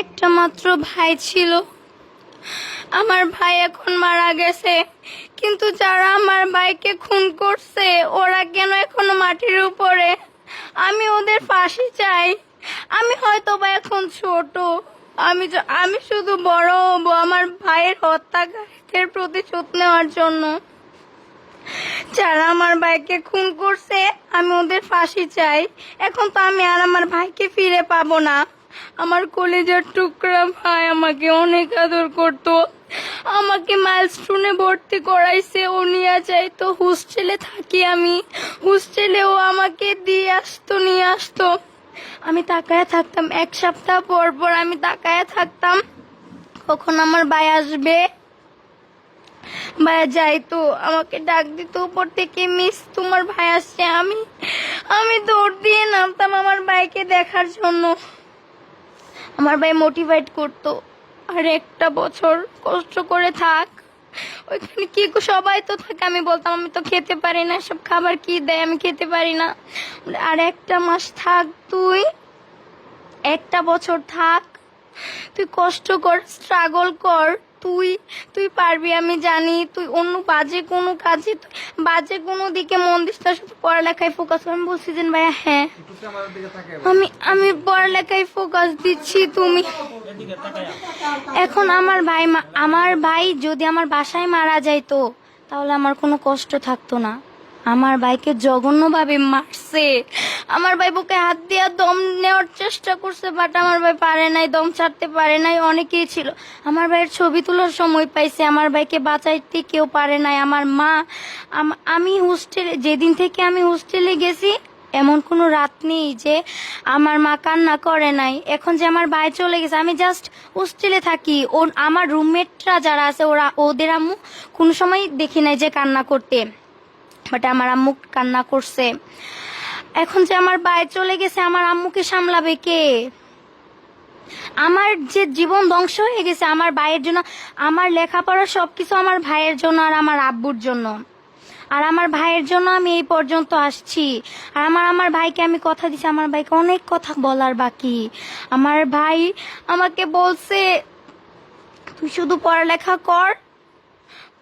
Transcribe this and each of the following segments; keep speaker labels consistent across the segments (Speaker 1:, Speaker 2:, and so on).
Speaker 1: একটা মাত্র ভাই ছিল। আমার ভাই এখন মারা গেছে, কিন্তু যারা আমার ভাইকে খুন করছে ওরা কেন এখনো মাটির উপরে? আমি ওদের ফাঁসি চাই। আমি হয়তো বা এখন ছোট, আমি শুধু বড় হব আমার ভাইয়ের হত্যাকারীদের প্রতিশোধ নেওয়ার জন্য। যারা আমার ভাইকে খুন করছে আমি ওদের ফাঁসি চাই। এখন তো আমি আর আমার ভাইকে ফিরে পাবো না। আমার কলেজের টুকরা ভাই আমাকে অনেক আদর করতো, আমাকে মাইলস্টোনে ভর্তি করাইছে, ও নিয়ে যাইতো। হোস্টেলে থাকি আমি, হোস্টেলে ও আমাকে নিয়ে আসতো। আমি তাকায় থাকতাম, এক সপ্তাহ পর পর আমি তাকায় থাকতাম কখন আমার ভাই আসবে। ভাইয়া যাইতো, আমাকে ডাক দিত উপর থেকে, মিস তোমার ভাই আসছে। আমি দৌড় দিয়ে নামতাম আমার ভাইকে দেখার জন্য। আমার ভাই মোটিভেট করতো, আর একটা বছর কষ্ট করে থাক ওইখানে। কি সবাই তো থাকে, আমি বলতাম আমি তো খেতে পারি না, সব খাবার কি দেয় আমি খেতে পারি না। আর একটা মাস থাক, তুই একটা বছর থাক, তুই কষ্ট কর, স্ট্রাগল কর, তুই পারবি, আমি জানি। তুই অন্য বাজে কোনো দিকে মন দিস না, শুধু পড়ালেখায় ফোকাস কর। আমি বলছি যে ভাইয়া হ্যাঁ আমি পড়ালেখায় ফোকাস দিচ্ছি। তুমি এখন আমার ভাই যদি আমার বাসায় মারা যাইতো তাহলে আমার কোনো কষ্ট থাকতো না। আমার ভাইকে জঘন্যভাবে মারছে। আমার ভাই বুকে হাত দিয়ে দম নেওয়ার চেষ্টা করছে, বাট আমার ভাই পারে নাই, দম ছাড়তে পারে নাই। অনেকেই ছিল, আমার ভাইয়ের ছবি তোলার সময় পাইছে, আমার ভাইকে বাঁচাইতে কেউ পারে নাই। আমার মা, আমি যেদিন থেকে আমি হোস্টেলে গেছি এমন কোনো রাত নেই যে আমার মা কান্না করে নাই। এখন যে আমার ভাই চলে গেছে, আমি জাস্ট হোস্টেলে থাকি, আমার রুমমেটরা যারা আছে ওদের আম্মু কোনো সময় দেখি নাই যে কান্না করতে, বাট আমার আম্মু কান্না করছে। এখন যে আমার ভাই চলে গেছে আমার আম্মুকে সামলাবে কে? আমার যে জীবন ধ্বংস হয়ে গেছে আমার ভাইয়ের জন্য। আমার লেখাপড়া সবকিছু আমার ভাইয়ের জন্য আর আমার আব্বুর জন্য। আর আমার ভাইয়ের জন্য আমি এই পর্যন্ত আসছি। আর আমার ভাইকে আমি কথা দিছি, আমার ভাইকে অনেক কথা বলার বাকি। আমার ভাই আমাকে বলছে তুই শুধু পড়ালেখা কর,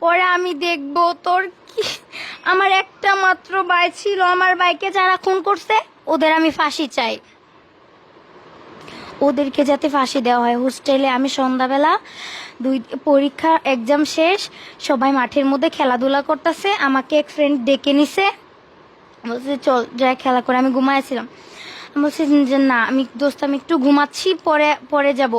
Speaker 1: পরে আমি দেখবো তোর কি। আমার একটা মাত্র ভাই ছিল, আমার ভাইকে যারা খুন করছে ওদের আমি ফাঁসি চাই, ওদেরকে যাতে ফাঁসি দেওয়া হয়। হোস্টেলে আমি সন্ধ্যাবেলা পরীক্ষা এক্সাম শেষ, সবাই মাঠের মধ্যে খেলাধুলা করতেছে, আমাকে এক ফ্রেন্ড ডেকে নিছে, বলছে চল যাই খেলা করে। আমি ঘুমাইছিলাম, বলছি যে না আমি একটু ঘুমাচ্ছি, পরে যাব।